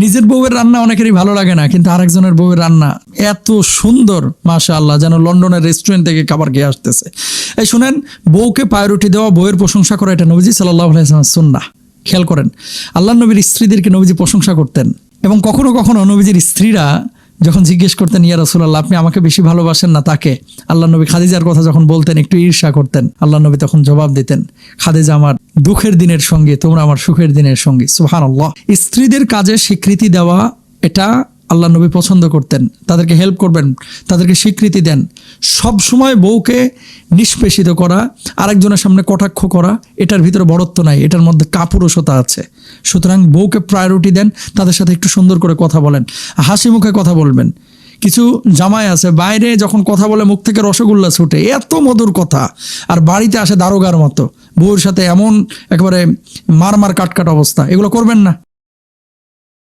নিজের বউয়ের রান্না অনেকেরই ভালো লাগে না, কিন্তু আরেকজনের বউয়ের রান্না এত সুন্দর, মাশাআল্লাহ, যেন লন্ডনের রেস্টুরেন্ট থেকে খাবার খেয়ে আসতেছে। এই শুনেন, বউকে প্রায়োরিটি দেওয়া, বউয়ের প্রশংসা করা, এটা নবীজি সাল্লাল্লাহু আলাইহি ওয়াসাল্লামের সুন্নাহ। খেয়াল করেন, আল্লাহর নবীর স্ত্রীদেরকে নবীজি প্রশংসা করতেন, এবং কখনো কখনো নবীজির স্ত্রীরা যখন জিজ্ঞেস করতেন, ইয়া রাসূলুল্লাহ, আপনি আমাকে বেশি ভালোবাসেন না তাকে, আল্লাহ নবী খাদিজার কথা যখন বলতেন একটু ঈর্ষা করতেন, আল্লাহ নবী তখন জবাব দিতেন, খাদিজা আমার দুঃখের দিনের সঙ্গে, তোমরা আমার সুখের দিনের সঙ্গী। সুবহানাল্লাহ। স্ত্রীদের কাজে স্বীকৃতি দেওয়া, এটা আল্লাহ নবী পছন্দ করতেন। তাদেরকে হেল্প করবেন, তাদেরকে স্বীকৃতি দেন। সব সময় বউকে নিষ্পেষিত করা, আরেকজনের সামনে কটাক্ষ করা, এটার ভিতরে বড়ত্ব নাই, এটার মধ্যে কাপুরুষতা আছে। সুতরাং বউকে প্রায়োরিটি দেন, তাদের সাথে একটু সুন্দর করে কথা বলেন, হাসি মুখে কথা বলবেন। কিছু জামাই আছে বাইরে যখন কথা বলে মুখ থেকে রসগোল্লা ছুটে, এত মধুর কথা, আর বাড়িতে আসে দারোগার মতো, বউর সাথে এমন একেবারে মার কাটকাট অবস্থা। এগুলো করবেন না।